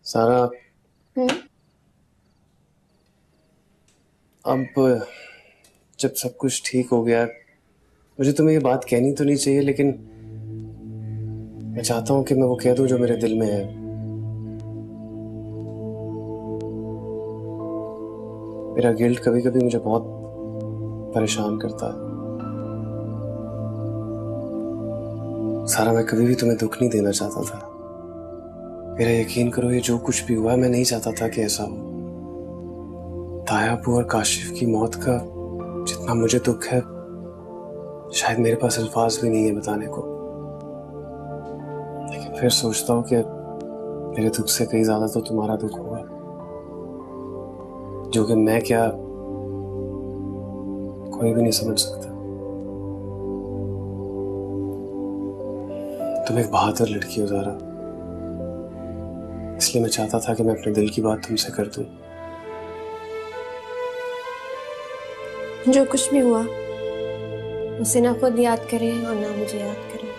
सारा, हम्म। अब जब सब कुछ ठीक हो गया, मुझे तुम्हें ये बात कहनी तो नहीं चाहिए, लेकिन मैं चाहता हूँ कि मैं वो कह दूं जो मेरे दिल में है। मेरा गिल्ट कभी कभी मुझे बहुत परेशान करता है। सारा, मैं कभी भी तुम्हें दुख नहीं देना चाहता था। मेरा यकीन करो, ये जो कुछ भी हुआ मैं नहीं चाहता था कि ऐसा हो। तायाबू और काशिफ की मौत का जितना मुझे दुख है, शायद मेरे पास अल्फाज भी नहीं है बताने को। लेकिन फिर सोचता हूँ कि मेरे दुख से कहीं ज्यादा तो तुम्हारा दुख होगा, जो कि मैं क्या कोई भी नहीं समझ सकता। तुम एक बहादुर लड़की हो ज़ारा, इसलिए मैं चाहता था कि मैं अपने दिल की बात तुमसे कर दूं। जो कुछ भी हुआ उसे ना खुद याद करें और ना मुझे याद करें,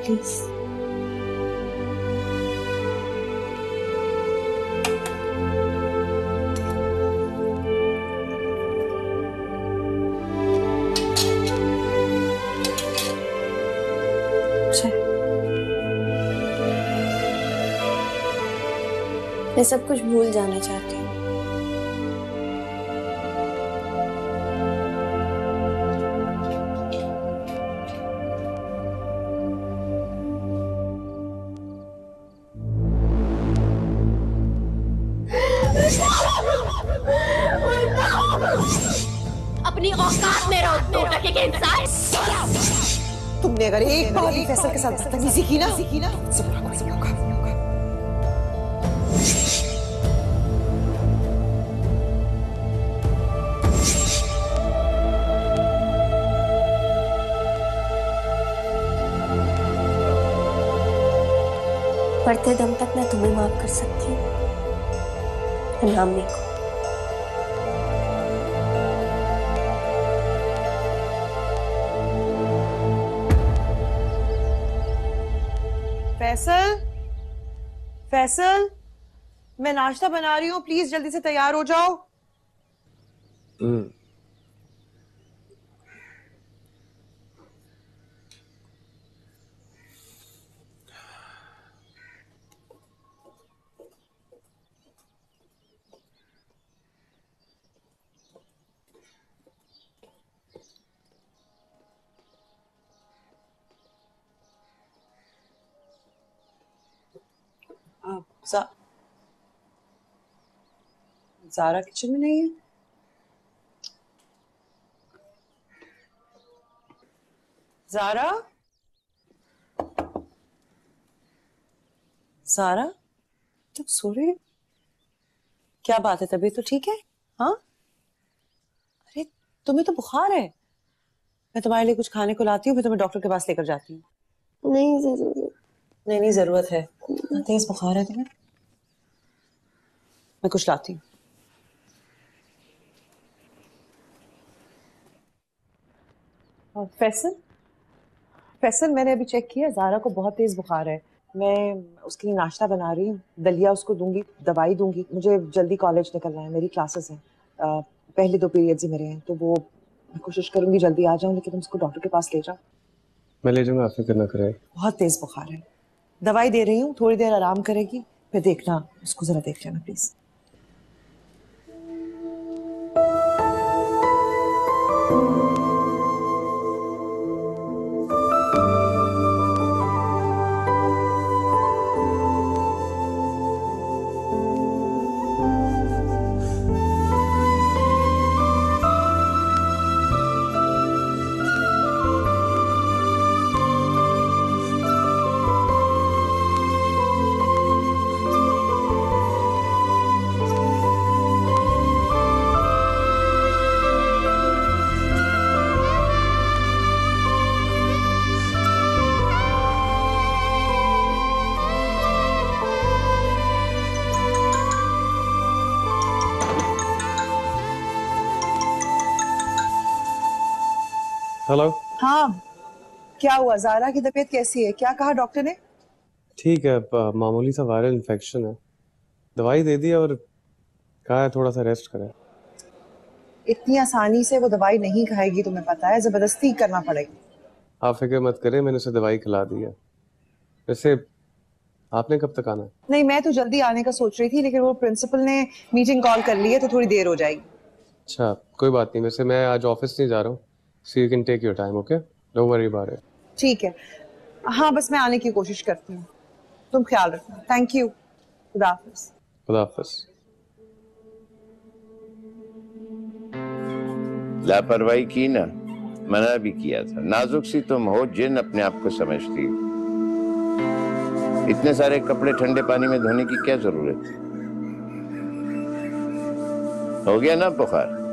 प्लीज। मैं सब कुछ भूल जाना चाहती हूँ। अपनी औकात में रहो, 2 टके के इंसान। तुमने अगर एक बार भी फैसल के साथ बदतमीजी की ना, इससे बुरा कोई नहीं होगा। मरते दम तक मैं तुम्हें माफ कर सकती हूँ, नामी को। फैसल, फैसल, मैं नाश्ता बना रही हूँ, प्लीज जल्दी से तैयार हो जाओ। ज़ारा किचन में नहीं है? ज़ारा, ज़ारा, तुम सो रही हो? क्या बात है, तबीयत तो ठीक है? हाँ, अरे तुम्हें तो बुखार है। मैं तुम्हारे लिए कुछ खाने को लाती हूँ, फिर तुम्हें डॉक्टर के पास लेकर जाती हूँ। नहीं जरूर। नहीं नहीं, जरूरत है। तेज बुखार है तुम्हें? मैं कुछ लाती हूँ। फैसल, फैसल, मैंने अभी चेक किया, ज़ारा को बहुत तेज बुखार है। मैं उसके लिए नाश्ता बना रही हूँ, दलिया उसको दूंगी, दवाई दूंगी। मुझे जल्दी कॉलेज निकलना है, मेरी क्लासेस हैं। पहले 2 पीरियड्स ही मेरे हैं, तो वो मैं कोशिश करूंगी जल्दी आ जाऊं, लेकिन तुम उसको डॉक्टर के पास ले जाओ। मैं ले जाऊंगा, आप फिक्र न करें। बहुत तेज बुखार है, दवाई दे रही हूँ, थोड़ी देर आराम करेगी, फिर देखना, उसको जरा देख लेना प्लीज। हेलो। हाँ, क्या हुआ? ज़ारा की तबीयत कैसी है? क्या कहा डॉक्टर ने? ठीक है, मामूली सा वायरल इन्फेक्शन है। दवाई दे दी और कहा है थोड़ा सा रेस्ट करें। इतनी आसानी से वो दवाई नहीं खाएगी, तुम्हें पता है, जबरदस्ती करना पड़ेगी। आप फिक्र मत करें, मैंने उसे दवाई खिला दी है। वैसे आपने कब तक आना है? नहीं, मैं तो जल्दी आने का सोच रही थी, लेकिन वो प्रिंसिपल ने मीटिंग कॉल कर ली है तो थोड़ी देर हो जाएगी। अच्छा कोई बात नहीं, वैसे मैं आज ऑफिस नहीं जा रहा हूँ, so you can take your time, okay, don't worry about it. ठीक है, हाँ बस मैं आने की कोशिश करती हूँ, तुम ख्याल रखना। थैंक यू, खुदा हाफिज। खुदा हाफिज। लापरवाही की ना, मना भी किया था। नाजुक सी तुम हो, जिन अपने आप को समझती। इतने सारे कपड़े ठंडे पानी में धोने की क्या जरूरत थी? हो गया ना बुखार?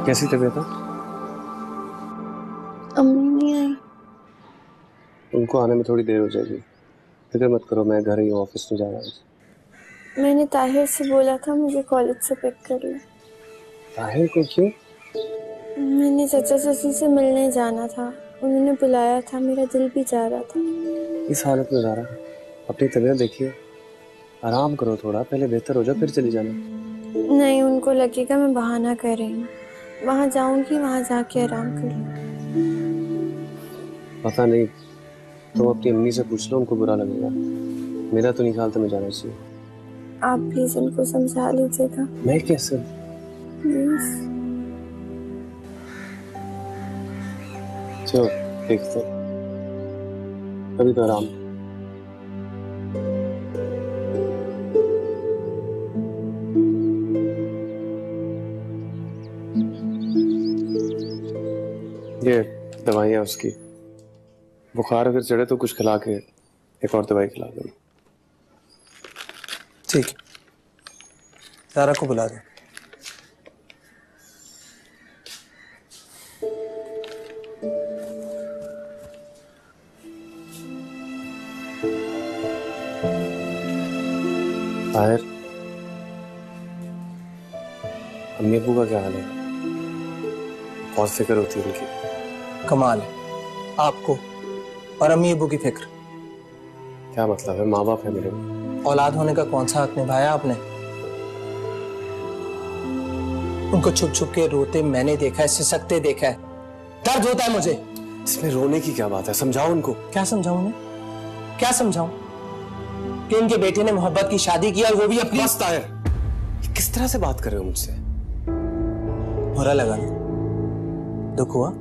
कैसी तबीयत है? अम्मी नहीं आई। उनको आने में थोड़ी देर हो जाएगी, फिक्र मत करो, मैं घर ही हूँ, ऑफिस नहीं जा रहा हूँ। मैंने ताहिर से बोला था मुझे कॉलेज से पिक कर ले। ताहिर को क्यों? मैंने चाचा चाची से मिलने जाना था, उन्होंने बुलाया था, मेरा दिल भी जा रहा था। इस हालत में जा रहा, अपनी तबीयत देखिए, आराम करो थोड़ा, पहले बेहतर हो जाओ फिर चली जाना। नहीं, उनको लगेगा मैं बहाना कर रही हूँ, वहाँ जाऊंगी, वहाँ जाके आराम कर लूँगी। पता नहीं, तुम अपनी अम्मी से पूछ लो, उनको बुरा लगेगा। मेरा तो नहीं ख्याल तुम्हें जाना चाहिए। आप प्लीज उनको समझा लीजिएगा। मैं कैसे? प्लीज। चलो देखते, अभी तो आराम। ये दवाइयाँ उसकी, बुखार अगर चढ़े तो कुछ खिला के एक और दवाई खिला दो। ठीक है, सारा को बुला दो। ताहिर, अम्मी अब्बू का क्या हाल है? बहुत फिक्र होती है उनकी। कमाल है आपको और अम्मी अब्बू की फिक्र। क्या मतलब है? माँ बाप है मेरे। औलाद होने का कौन सा हक निभाया आपने? उनको छुप छुप के रोते मैंने देखा है, सिसकते देखा है, दर्द होता है मुझे। इसमें रोने की क्या बात है? समझाओ उनको। क्या समझाऊं उन्हें? क्या समझाऊं कि उनके बेटे ने मोहब्बत की शादी की और वो भी अपनी। बस ताहिर, किस तरह से बात कर रहे हो मुझसे? बुरा लगा ना? दुख हुआ?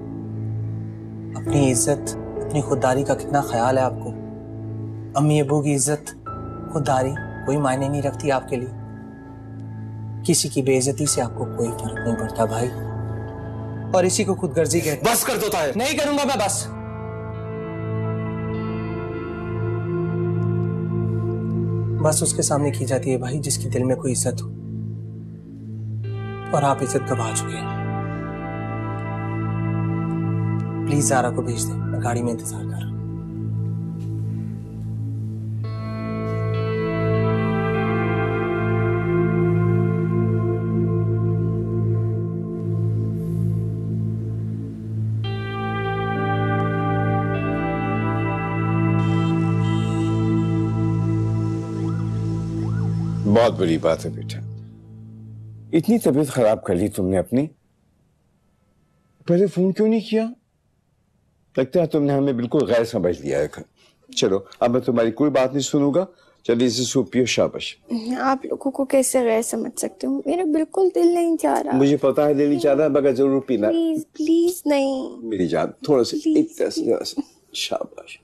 अपनी इज्जत, अपनी खुददारी का कितना ख्याल है आपको? अम्मी अब्बू की इज्जत, खुददारी कोई मायने नहीं रखती आपके लिए। किसी की बेइज्जती से आपको कोई फर्क नहीं पड़ता भाई, और इसी को खुदगर्जी कहते। बस कर दो ताहिर। नहीं करूंगा मैं बस। बस उसके सामने की जाती है भाई जिसकी दिल में कोई इज्जत हो, और आप इज्जत गवा चुके हैं। प्लीज ज़ारा को भेज दें, मैं गाड़ी में इंतजार कर रहा हूं। बहुत बड़ी बात है बेटा, इतनी तबीयत खराब कर ली तुमने अपनी। पहले फोन क्यों नहीं किया? लगता है तुमने हमें बिल्कुल गैर समझ लिया है। चलो अब मैं तुम्हारी कोई बात नहीं सुनूंगा, जल्दी से सूप पियो, शाबाश। आप लोगों को कैसे गैर समझ सकते हो? मेरा बिल्कुल दिल नहीं चाह रहा। मुझे पता है दिल नहीं चाह रहा, मगर जरूर पीना। प्लीज प्लीज नहीं। मेरी जान थोड़ा सा, एक तरह से, शाबाश।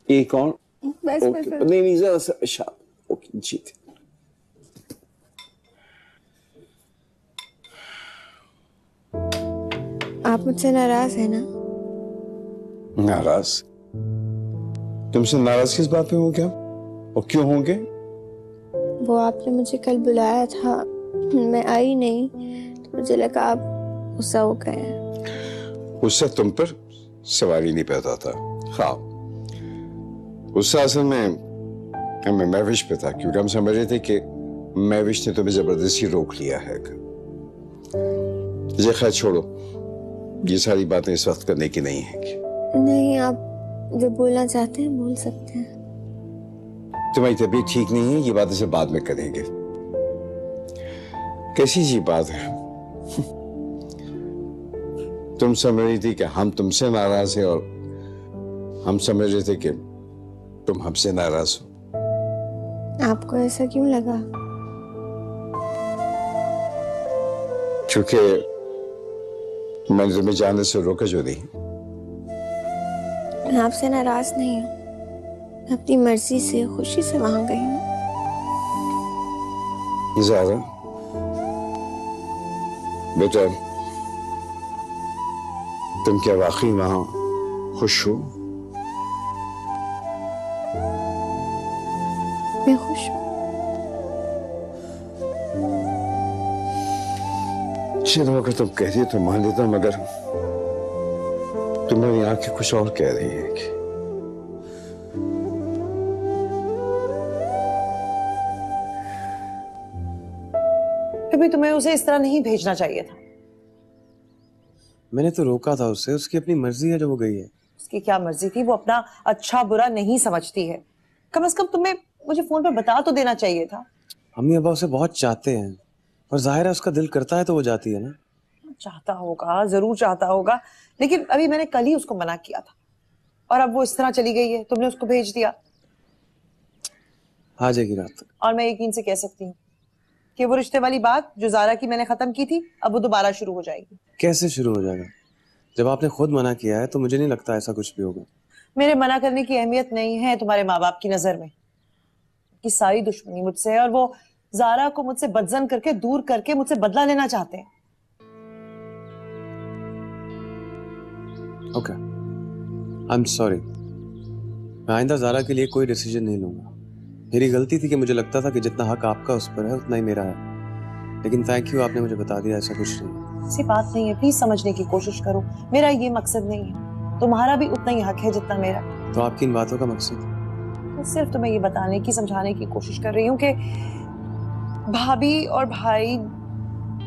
एक और? बस नहीं नहीं, जरा सा, शाबाश। ओके जीत। आप मुझसे नाराज है ना? नाराज? तुमसे नाराज किस बात पे हो क्या, और क्यों होंगे? वो आपने मुझे कल बुलाया था, मैं आई नहीं, तो मुझे लगा आप गुस्सा हो गए हैं। गुस्सा तुम पर सवाल ही नहीं पैदा था। हाँ, गुस्सा असल में मैं महविश पे था क्योंकि हम समझ रहे थे कि महविश ने तुम्हें जबरदस्ती रोक लिया है। ये खैर छोड़ो, ये सारी बातें इस वक्त करने की नहीं है। नहीं, आप जो बोलना चाहते हैं बोल सकते हैं। तुम्हारी तबीयत ठीक नहीं है, ये बात इसे बाद में करेंगे। कैसी सी बात है, तुम समझ रही थी कि हम तुमसे नाराज हैं और हम समझ रहे थे कि तुम हमसे नाराज हो। आपको ऐसा क्यों लगा? क्योंकि मैंने तुम्हें जाने से रोका जो नहीं। मैं आपसे नाराज नहीं हूँ, मैं अपनी मर्जी से खुशी से वहां गई हूँ। ज़ारा बेटा, तुम क्या वाकई वहां खुश हो? मैं खुश हूँ। चलो अगर तुम कहती हो तो मान लेता हूं, मगर तुम्हारी आंखें कुछ और कह रही हैं कि कभी तुम्हें उसे इस तरह नहीं भेजना चाहिए था। मैंने तो रोका था उससे, उसकी अपनी मर्जी है जो वो गई है। उसकी क्या मर्जी थी, वो अपना अच्छा बुरा नहीं समझती है। कम से कम तुम्हें मुझे फोन पर बता तो देना चाहिए था। अम्मी अब्बा उसे बहुत चाहते हैं और जाहिर है उसका दिल करता है तो वो जाती है ना। चाहता होगा, जरूर चाहता होगा, लेकिन अभी मैंने कल ही उसको मना किया था और अब वो इस तरह चली गई है, तुमने उसको भेज दिया। आ जाएगी रात तक। और मैं यकीन से कह सकती हूँ कि वो रिश्ते वाली बात जो ज़ारा की मैंने खत्म की थी, अब वो दोबारा शुरू हो जाएगी। कैसे शुरू हो जाएगा? जब आपने खुद मना किया है तो मुझे नहीं लगता ऐसा कुछ भी होगा। मेरे मना करने की अहमियत नहीं है तुम्हारे माँ बाप की नजर में। कि सारी दुश्मनी मुझसे है और वो ज़ारा को मुझसे बदजन करके, दूर करके मुझसे बदला लेना चाहते हैं। Okay, I am sorry. मैं आइंदा ज़ारा के लिए कोई डिसीजन नहीं लूंगा। मेरी गलती थी कि मुझे लगता था कि जितना हक आपका उस पर है उतना ही मेरा है, लेकिन थैंक यू, आपने मुझे बता दिया ऐसा कुछ नहीं। ऐसी बात नहीं है, प्लीज समझने की कोशिश करो। मेरा ये मकसद नहीं है, तुम्हारा भी उतना ही हक है जितना मेरा। तो आपकी इन बातों का मकसद? मैं सिर्फ तुम्हें ये बताने की, समझाने की कोशिश कर रही हूँ कि भाभी और भाई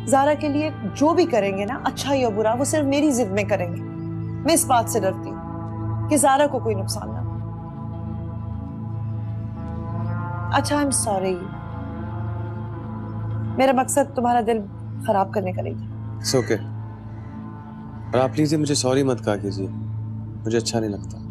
ज़ारा के लिए जो भी करेंगे ना, अच्छा या बुरा, वो सिर्फ मेरी जिद में करेंगे। मैं इस बात से डरती हूँ कि ज़ारा को कोई नुकसान ना हो। अच्छा, आई एम सॉरी, मेरा मकसद तुम्हारा दिल खराब करने का नहीं था। It's okay. और आप प्लीज मुझे सॉरी मत कहा कीजिए, मुझे अच्छा नहीं लगता।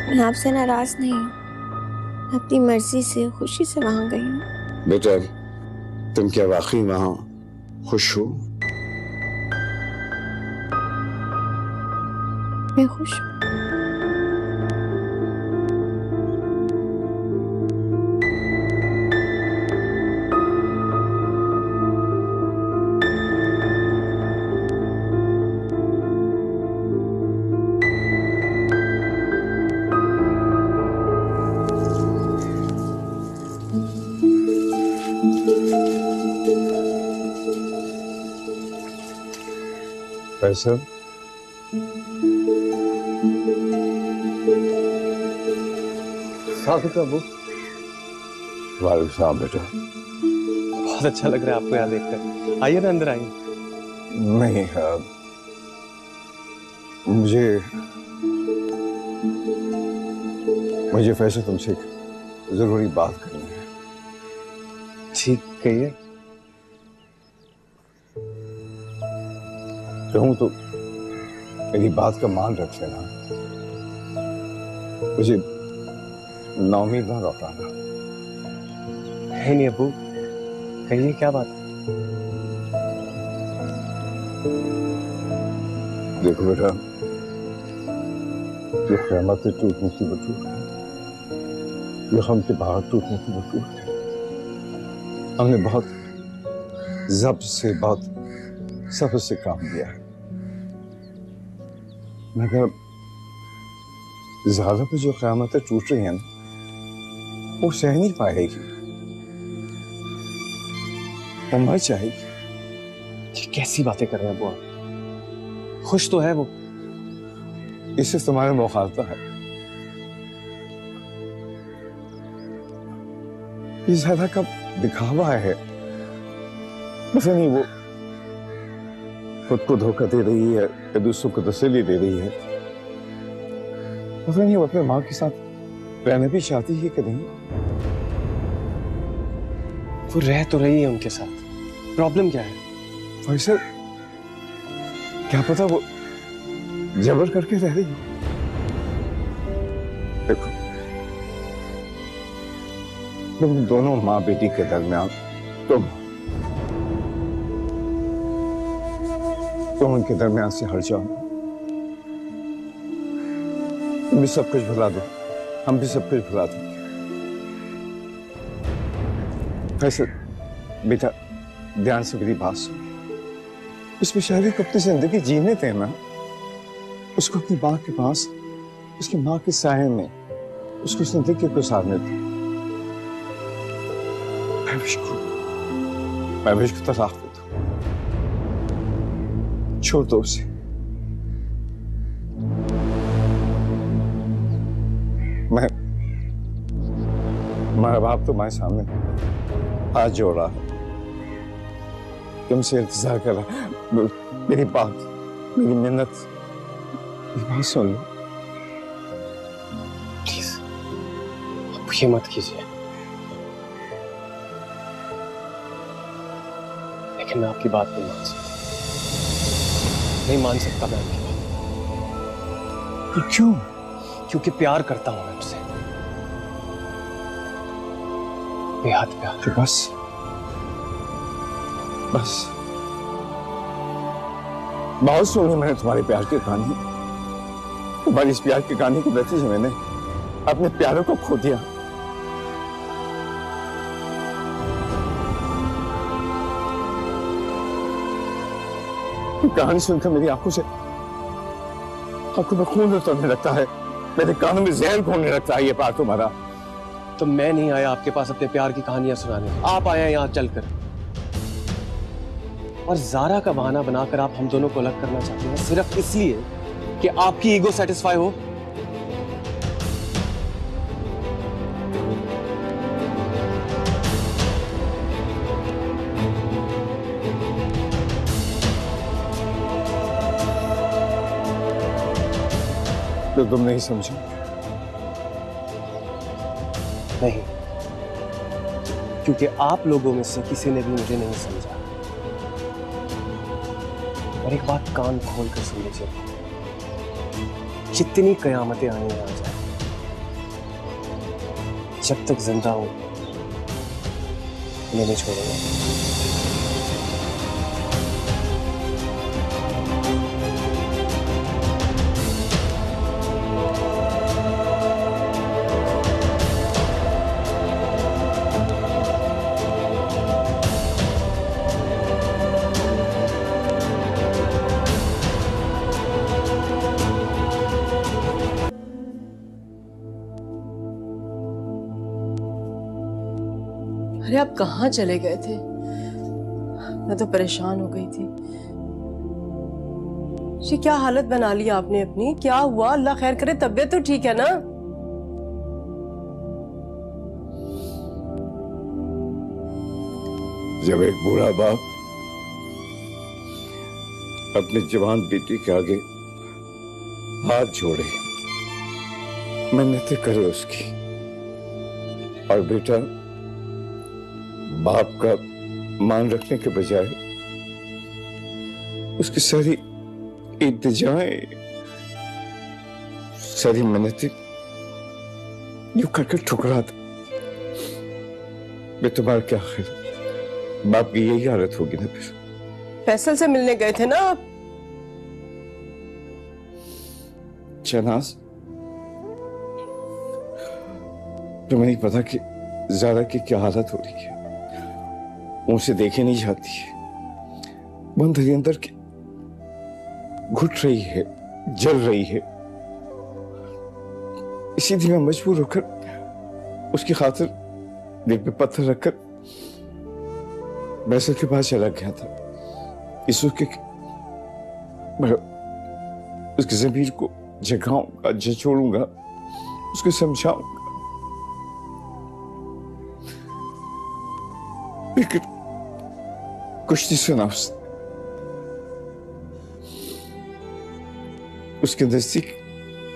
मैं आपसे नाराज नहीं हूँ, मैं अपनी मर्जी से खुशी से वहां गई हूँ। बेटा, तुम क्या वाकई वहां खुश हो? मैं खुश हूँ। फैसल, बाबू, वालेकुम सलाम बेटा। बहुत अच्छा लग रहा है आपको यहाँ देखकर। आइए ना, अंदर आइए। नहीं, मुझे फैसल तुमसे एक जरूरी बात करनी है। ठीक, कहिए। कहूँ तो मेरी बात का मान रख लेना, मुझे नाउमीद ना लौटाना। नहीं अबू, कहिए क्या बात है? देखो बेटा, ये क़यामत टूटने की वजूह है, ये हम के बाहर टूटने की वजूह है। हमने बहुत ज़ब्त से, बहुत सब्र से काम लिया है, मगर ज़ारा पे जो क़यामतें टूट रही हैं ना, वो सह नहीं पाएगी। तो मर जाएगी। ये कैसी बातें कर रहे हैं बुआ? खुश तो है वो। इससे तुम्हारा मुखालता है। ये ज्यादा का दिखावा है। पता नहीं वो खुद को धोखा दे रही है या दूसरों को तसल्ली दे रही है। पता नहीं वो अपने माँ के साथ रहना भी चाहती है कि नहीं। वो रह तो रही है उनके साथ, प्रॉब्लम क्या है? फैसल, क्या पता वो जबर करके रह रही हो। देखो, तुम दोनों माँ बेटी के दरमियान तुम उनके दरमियान से हट जाओ। तुम भी सब कुछ भुला दो, हम भी सब कुछ भुला देंगे। फैसल बेटा, ध्यान से मेरी बात सुन। उस बेचारे को अपनी जिंदगी जीने देना, उसको अपनी माँ के पास, उसकी माँ के साये में उसको जिंदगी गुजारने दे। मैं विश को तलाक दे दो, छोड़ दो उसे। हमारा बाप तुम्हारे सामने हाथ जोड़ रहा है, तुमसे इंतजार कर रहा है। मेरी बात, मेरी मिन्नत, मेरी बात सुन लो प्लीज। आप ये मत कीजिए। लेकिन मैं आपकी बात नहीं मान सकता, नहीं मान सकता मैं आपकी बात। क्यों? क्योंकि प्यार करता हूं मैं उनसे, बेहद प्यार। तो बस बस बहुत सुनी मैंने तुम्हारे प्यार की कहानी। तुम्हारी इस प्यार की कहानी के नतीजे मैंने अपने प्यारों को खो दिया। कहानी सुनकर मेरी आंखों में खून उतरने लगता है, मेरे कानों में जहर घोलने लगता है ये प्यार तुम्हारा। तो मैं नहीं आया आपके पास अपने प्यार की कहानियां सुनाने, आप आए हैं यहाँ चलकर। और ज़ारा का बहाना बनाकर आप हम दोनों को अलग करना चाहते हैं सिर्फ इसलिए कि आपकी ईगो सेटिस्फाई हो। तो तुम नहीं समझो? नहीं, क्योंकि आप लोगों में से किसी ने भी मुझे नहीं समझा। और एक बात कान खोल कर सुन लीजिए, जितनी कयामतें आने आ जाए, जब तक जिंदा हूं मैं नहीं छोड़ूंगा। अरे आप कहाँ चले गए थे? मैं तो परेशान हो गई थी। ये क्या हालत बना ली आपने अपनी? क्या हुआ? अल्लाह खैर करे, तबीयत तो ठीक है ना? जब एक बूढ़ा बाप अपने जवान बेटी के आगे हाथ जोड़े, मिन्नतें करे उसकी, और बेटा बाप का मान रखने के बजाय उसकी सारी इल्तिजाएं, सारी मिन्नतें यूं करके ठुकरा दे, मैं तुम्हारा क्या ख्याल? बाप की यही हालत होगी ना फिर। फैसल से मिलने गए थे ना आप? शहनाज, तुम्हें नहीं पता कि ज़ारा की क्या हालत हो रही है। उनसे देखे नहीं जाती है, वो अंदर अंदर के घुट रही है, जल रही है। इसीलिए मैं मजबूर होकर उसकी खातिर दिल पे पत्थर रखकर फैसल के पास चला गया था। इस मैं उसकी जमीर को जगाऊंगा, झंझोड़ूंगा, उसको समझाऊंगा, लेकिन कुछ नहीं सुना उसने। उसके नजदीक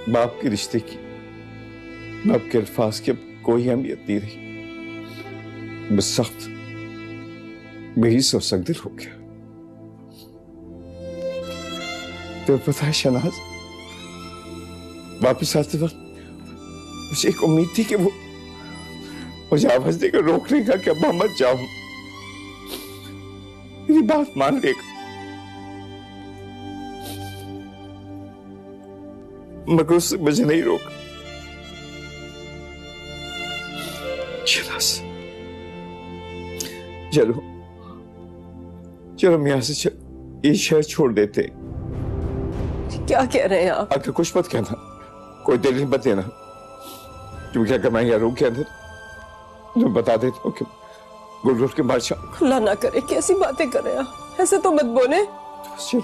बाप के रिश्ते की, बाप के अल्फाज की अब कोई अहमियत नहीं रही। बस सख्त बेहिस और सख्त हो गया। तो पता है शहनाज, वापिस आते वक्त मुझे एक उम्मीद थी कि वो मुझे आवाज देकर रोक लेगा कि अब्बा मत जाओ, मेरी बात मान लेगा, मगर उससे मुझे नहीं रोका। चलो चलो हम यहां से ये शहर छोड़ देते। क्या कह रहे हैं आप? आके कुछ मत कहना, कोई दिल मत देना, क्योंकि अगर मैं यहाँ रुक गया अंदर तो बता देता हूँ कि गुल के मार जाऊंगा। अल्लाह ना करे, कैसी बातें कर रहे हैं आप? ऐसे तो मत बोले। चलो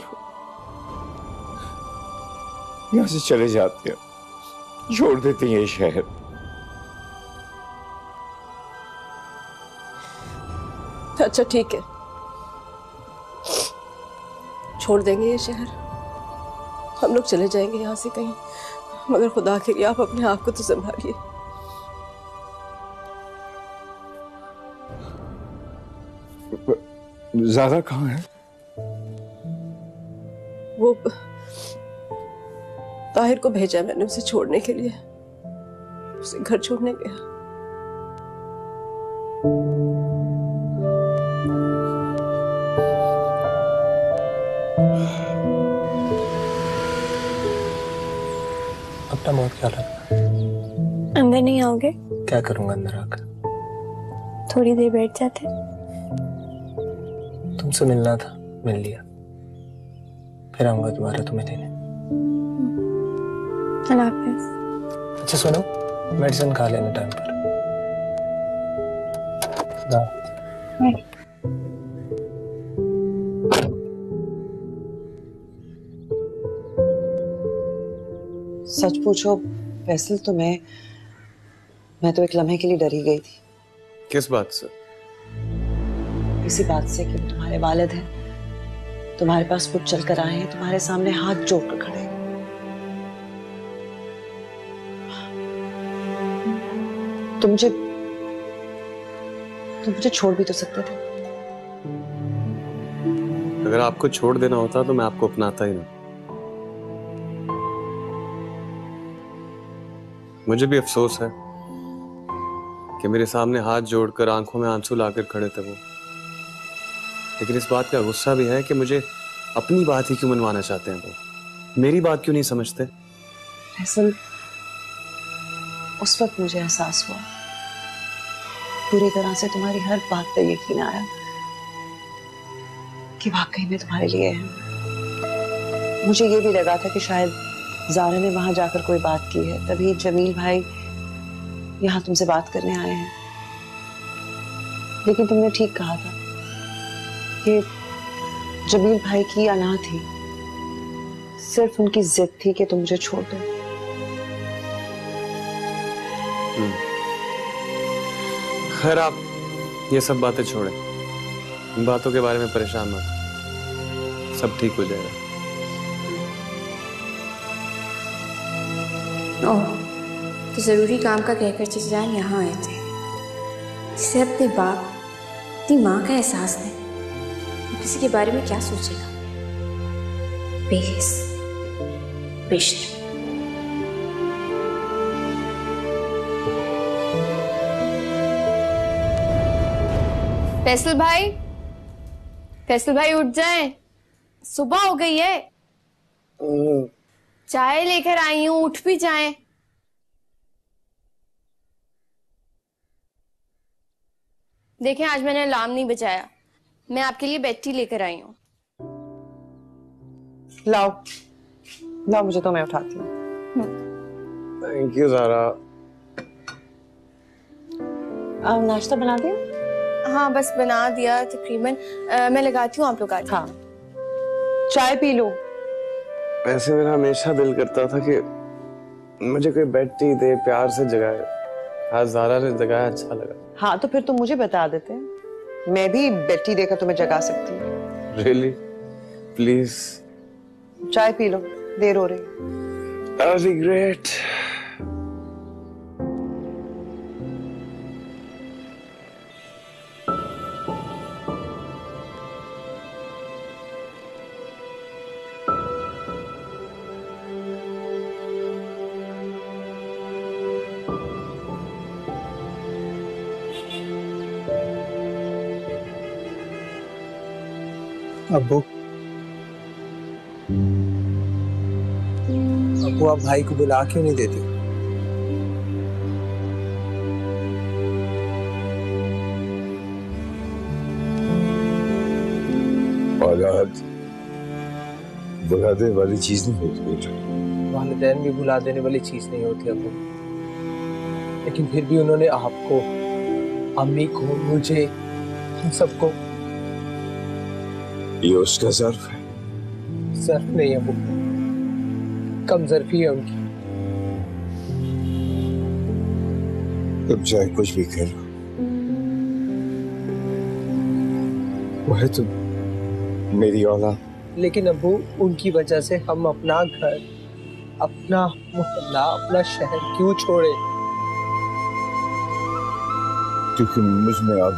यहाँ से चले जाते हैं, छोड़ देते हैं ये शहर। अच्छा ठीक है, छोड़ देंगे ये शहर, हम लोग चले जाएंगे यहाँ से कहीं, मगर खुदा के लिए आप अपने आप को तो संभालिए। ज़ारा कहाँ है? वो ताहिर को भेजा मैंने उसे छोड़ने के लिए, उसे घर छोड़ने गया। अपना बहुत ख्याल रखना। अंदर नहीं आओगे? क्या करूंगा अंदर आकर? थोड़ी देर बैठ जाते। तुमसे मिलना था, मिल लिया, फिर आऊंगा दोबारा तुम्हें लेने। अल्लाह हाफिज़। अच्छा सुनो, मेडिसिन खा लेना टाइम पर। सच पूछो फैसल, तो मैं तो एक लम्हे के लिए डरी गई थी। किस बात से? इसी बात से कि तुम्हारे वालिद हैं, तुम्हारे पास खुद चल कर आए हैं, तुम्हारे सामने हाथ जोड़कर खड़े हैं। तुम मुझे छोड़ भी तो सकते थे। अगर आपको छोड़ देना होता तो मैं आपको अपनाता ही नहीं। मुझे भी अफसोस है कि मेरे सामने हाथ जोड़कर आंखों में आंसू लाकर खड़े थे वो, लेकिन इस बात का गुस्सा भी है कि मुझे अपनी बात ही क्यों मनवाना चाहते हैं वो, मेरी बात क्यों नहीं समझते। फैसल, उस वक्त मुझे एहसास हुआ, पूरी तरह से तुम्हारी हर बात पर यकीन आया कि वाकई में तुम्हारे लिए है। मुझे ये भी लगा था कि शायद ज़ारा ने वहां जाकर कोई बात की है, तभी जमील भाई यहाँ तुमसे बात करने आए हैं। लेकिन तुमने ठीक कहा था कि जमील भाई की अना थी, सिर्फ उनकी जिद थी कि तुम मुझे छोड़ दो। खैर आप ये सब बातें छोड़ें, इन बातों के बारे में परेशान मत, सब ठीक हो जाएगा। ओह, तो जरूरी काम का कहकर चचाजान यहाँ आए थे, जिसे अपने बाप, अपनी माँ का एहसास नहीं, वो किसी के बारे में क्या सोचेगा। बेहिस, बेशर्म। फैसल भाई उठ जाएं, सुबह हो गई है। चाय लेकर आई हूं, उठ भी जाएं। देखें आज मैंने अलार्म नहीं बजाया, मैं आपके लिए बेड टी लेकर आई हूं। लाओ लाओ, मुझे तो मैं उठाती हूँ। Thank you Zara. नाश्ता बना दिया? हाँ बस बना दिया तकरीबन। मैं लगाती हूँ, आप लोग आते हैं। हाँ चाय पी लो। वैसे मेरा हमेशा दिल करता था कि मुझे कोई बेड टी दे, प्यार से जगाए। आज ज़ारा ने जगाया, अच्छा लगा। हाँ तो फिर तुम मुझे बता देते हैं, मैं भी बेड टी देकर तुम्हें जगा सकती हूँ। रियली? प्लीज चाय पी लो, देर हो रही। That'd be great. अब्बू, अब्बू आप भाई को बुला क्यों नहीं देती? औलाद बुलाने वाली चीज नहीं होती बेटा। वालिदैन भी बुला देने वाली चीज नहीं होती अब्बू, लेकिन फिर भी उन्होंने आपको, अम्मी को, मुझे, हम सबको। ये उसका ज़र्फ है। ज़र्फ नहीं अब्बू, कमज़र्फी है उनकी। तुम चाहे कुछ भी कर लो, वो है तुम मेरी औलाद। लेकिन अब्बू उनकी वजह से हम अपना घर, अपना मोहल्ला, अपना शहर क्यों छोड़े? क्योंकि मुझ में अब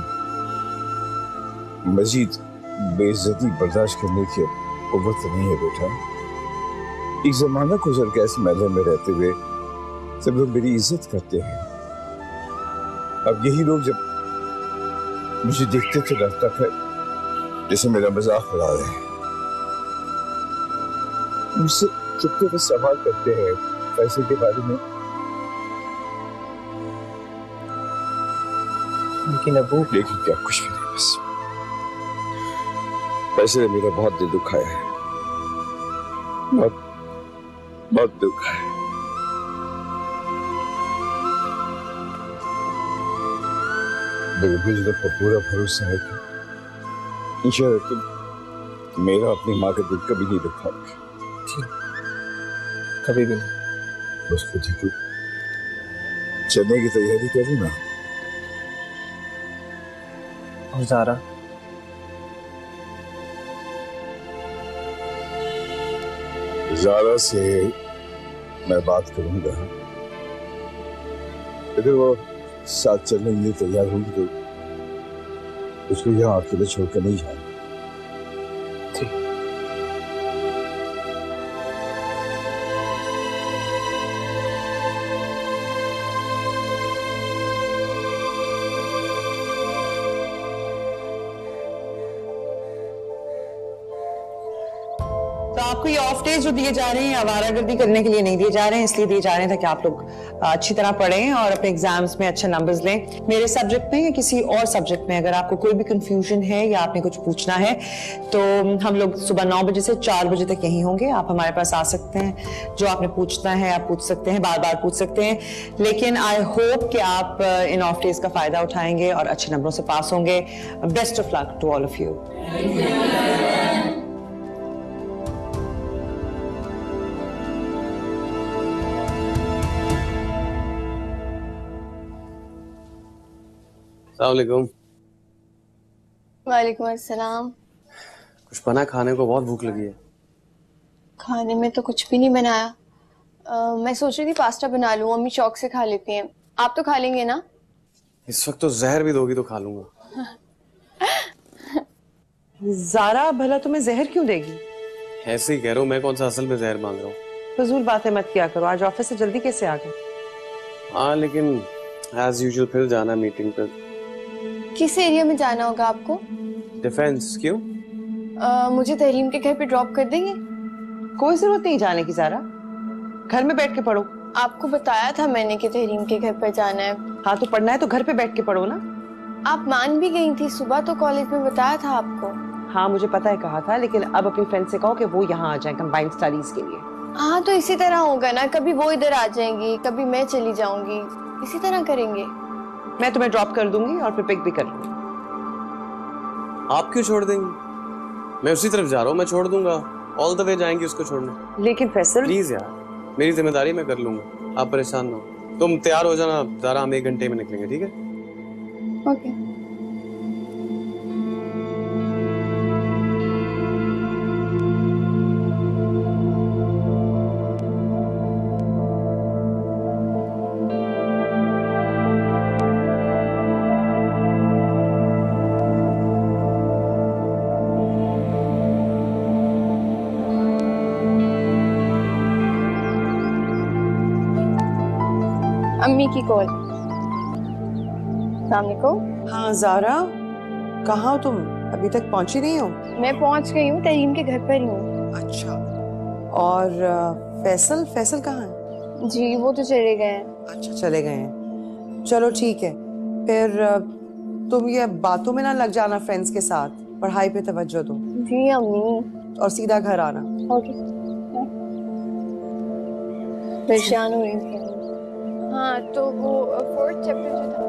मजीद बेइज्जती बर्दाश्त करने की कुव्वत नहीं है बेटा। एक जमाना गुजर गया इस महल में रहते हुए, सब लोग मेरी इज्जत करते हैं। अब यही लोग जब मुझे देखते तो लगता था जैसे मेरा मजाक उड़ा रहे हैं। मुझसे चुपके से सवाल करते हैं पैसे के बारे में। लेकिन अब्बू, लेकिन क्या कुछ भी नहीं, बस पैसे ने मेरा बहुत दिल दुखाया है, बहुत दुख है। मुझे तो पूरा भरोसा है कि इंशाअल्लाह तुम मेरा अपनी माँ का दिल कभी नहीं दुखाओगे। कभी भी नहीं। बस मुझे तू चलने की तैयारी करी ना। और ज़ारा, ज़ारा से मैं बात करूंगा, अगर वो साथ चलने के लिए तैयार होगी तो उसको यहाँ अकेले छोड़कर नहीं जाना। ठीक। तो आपको ये ऑफ डेज जो दिए जा रहे हैं आवारागर्दी करने के लिए नहीं दिए जा रहे हैं, इसलिए दिए जा रहे हैं ताकि आप लोग अच्छी तरह पढ़ें और अपने एग्जाम्स में अच्छे नंबर्स लें। मेरे सब्जेक्ट में या किसी और सब्जेक्ट में अगर आपको कोई भी कंफ्यूजन है या आपने कुछ पूछना है तो हम लोग सुबह 9 बजे से 4 बजे तक यहीं होंगे। आप हमारे पास आ सकते हैं, जो आपने पूछना है आप पूछ सकते हैं, बार बार पूछ सकते हैं। लेकिन आई होप कि आप इन ऑफ डेज का फायदा उठाएंगे और अच्छे नंबरों से पास होंगे। Best of luck to all of you. अस्सलामुअलैकुम। वालेकुम अस्सलाम। कुछ बना? खाने को बहुत भूख लगी है। खाने में तो कुछ भी नहीं बनाया। मैं सोच रही थी पास्ता बना लूं, अम्मी शौक से खा लेती हैं। आप तो खा लेंगे ना? इस वक्त तो जहर भी दोगी तो खा लूंगा। ज़ारा भला तुम्हें जहर क्यों देगी? ऐसे ही कह रहा हूँ, मैं कौन सा असल में जहर मांग रहा हूँ। फजूल बातें मत किया करो। आज ऑफिस से जल्दी कैसे आ गए? हाँ लेकिन एज यूजुअल फिर जाना मीटिंग पर। किस एरिया में जाना होगा आपको? डिफेंस। क्यों? मुझे तहरीम के घर पे ड्रॉप कर देंगे? कोई जरूरत नहीं जाने की ज़ारा, घर में बैठ के पढ़ो। आपको बताया था मैंने कि तहरीम के घर पर जाना है। हाँ तो पढ़ना है तो घर पे बैठ के पढ़ो ना। आप मान भी गई थी, सुबह तो कॉलेज में बताया था आपको। हाँ मुझे पता है कहा था, लेकिन अब अपनी फ्रेंड से कहो कि वो यहाँ आ जाए कंबाइंड स्टडीज के लिए। हाँ तो इसी तरह होगा ना, कभी वो इधर आ जाएंगी, कभी मैं चली जाऊंगी, इसी तरह करेंगे। मैं तुम्हें ड्रॉप कर दूंगी और फिर पिक भी कर लूंगी। आप क्यों छोड़ देंगी? मैं उसी तरफ जा रहा हूँ, मैं छोड़ दूंगा। ऑल द वे जाएंगी उसको छोड़ने। लेकिन फैसल प्लीज यार, मेरी जिम्मेदारी मैं कर लूंगा, आप परेशान ना हो। तुम तैयार हो जाना ज़ारा, हम 1 घंटे में निकलेंगे, ठीक है? ओके। अम्मी की कॉल। सलामुअलैकुम। हाँ ज़ारा, कहाँ हो तुम? अभी तक पहुंची नहीं हो? मैं पहुंच गई हूँ, तरीन के घर पर ही हूँ। अच्छा। और फैसल फैसल कहाँ है? जी वो तो चले गए हैं। अच्छा, चले गए हैं। चलो ठीक है, फिर तुम ये बातों में ना लग जाना फ्रेंड्स के साथ, पढ़ाई पे तवज्जो दो। जी अम्मी। और सीधा घर आना। ओके। परेशान हो रही थी। हाँ तो वो 4th चैप्टर जो था।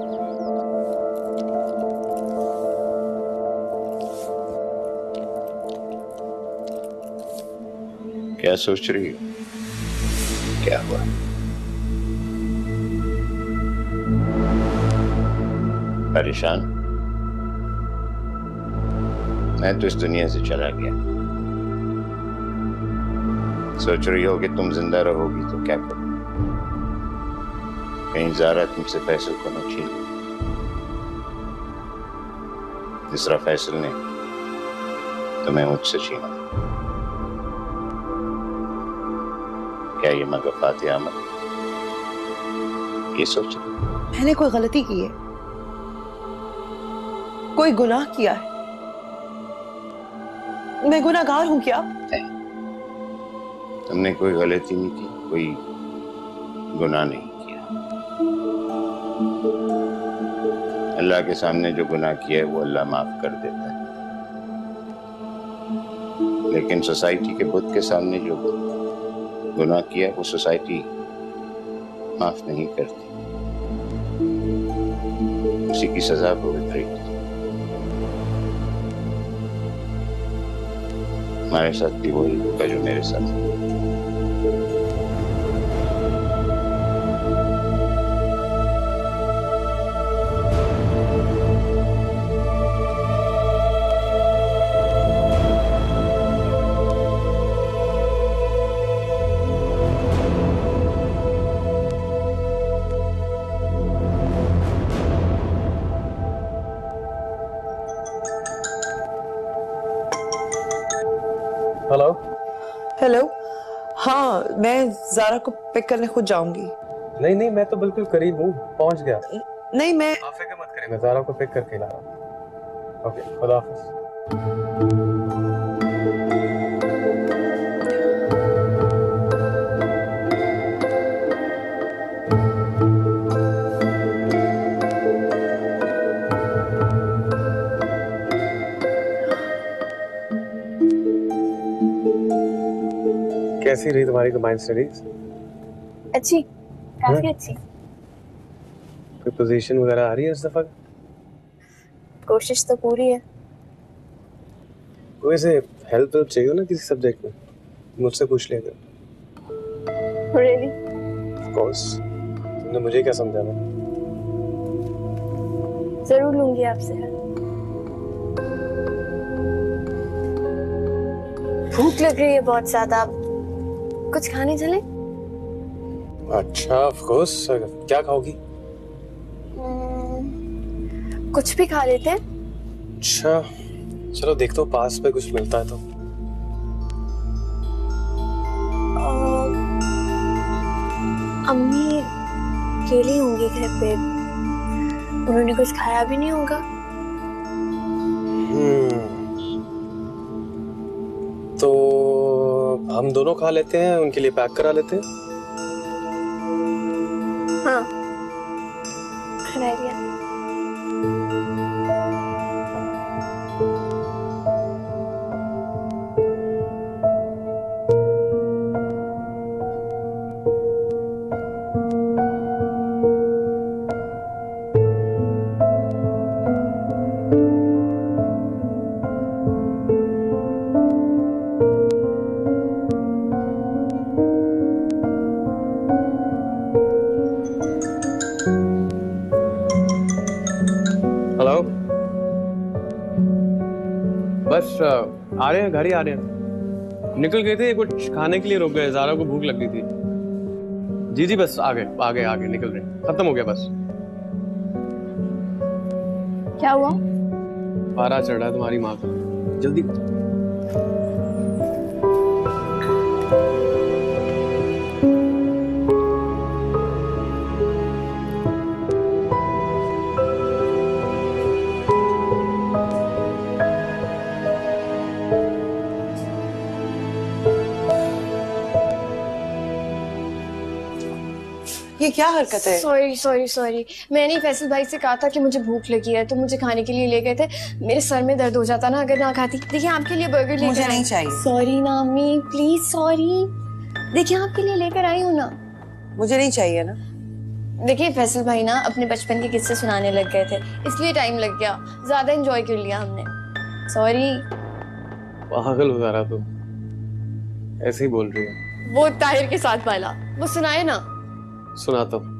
क्या सोच रही हो? क्या हुआ? परेशान? मैं तो इस दुनिया से चला गया। सोच रही हो कि तुम जिंदा रहोगी तो क्या करो? कहीं ज़ारा तुमसे फैसल को न छीन लो। जिस तरह फैसल ने तुम्हें मुझसे छीना। क्या ये मगफात आमद? ये सोच रही? मैंने कोई गलती की है? कोई गुनाह किया है? मैं गुनाहगार हूं क्या? नहीं, तुमने कोई गलती नहीं की, कोई गुनाह नहीं किया। अल्लाह के सामने जो गुनाह किया है वो अल्लाह माफ कर देता है, लेकिन सोसाइटी के बुत के सामने जो गुनाह किया वो सोसाइटी माफ नहीं करती। उसी की सजा भुगतनी। हमारे साथ भी वही होगा जो मेरे साथ। हेलो। हेलो। हाँ, मैं ज़ारा को पिक करने खुद जाऊंगी। नहीं नहीं, मैं तो बिल्कुल करीब हूँ, पहुँच गया। नहीं, मैं आप फिक्र मत करिए, मैं ज़ारा को पिक करके ला रहा हूँ। ओके, खुदा हाफिज़। कैसी रही तुम्हारी कंबाइंड स्टडीज? अच्छी, काफी अच्छी। कोई पोजीशन वगैरह आ रही है इस दफा? कोशिश तो पूरी है। कोई से हेल्प चाहिए हो ना किसी सब्जेक्ट में, मुझसे पूछ लिया करो। रियली? ऑफ कोर्स, तुमने मुझे क्या समझाना? जरूर लूंगी आपसे हेल्प। भूख लग रही है बहुत ज्यादा, कुछ खाने चले? अच्छा, ऑफ कोर्स। क्या खाओगी? कुछ भी खा लेते हैं। अच्छा चलो, देखता हूँ पास पे कुछ मिलता है तो। अम्मी अकेली होंगी घर पे, उन्होंने कुछ खाया भी नहीं होगा। तो हम दोनों खा लेते हैं, उनके लिए पैक करा लेते हैं। हाँ, good idea। आ रहे हैं, घर ही आ रहे हैं। निकल गए थे, कुछ खाने के लिए रुक गए, ज़ारा को भूख लग गई थी। जी जी बस आ गए निकल रहे हैं, खत्म हो गया बस। क्या हुआ? पारा चढ़ रहा है तुम्हारी माँ का, जल्दी बताओ। ये क्या हरकत है? सॉरी मैंने फैसल भाई से कहा था कि मुझे भूख लगी है तो मुझे खाने के लिए ले गए थे। मेरे सर में दर्द हो जाता ना अगर ना खाती। देखिए आपके लिए बर्गर लेकर मुझे नहीं चाहिए। सॉरी ना अम्मी, प्लीज सॉरी। देखिए आपके लिए लेकर आई हूँ ना। मुझे नहीं चाहिए ना। देखिए फैसल भाई ना अपने बचपन के किस्से सुनाने लग गए थे, इसलिए टाइम लग गया, ज्यादा एंजॉय कर लिया हमने। सॉरी। पागल हो जा रहा तू, ऐसे ही बोल रही है। वो ताहिर के साथ वाला, वो सुनाए ना। सुनाता हूँ।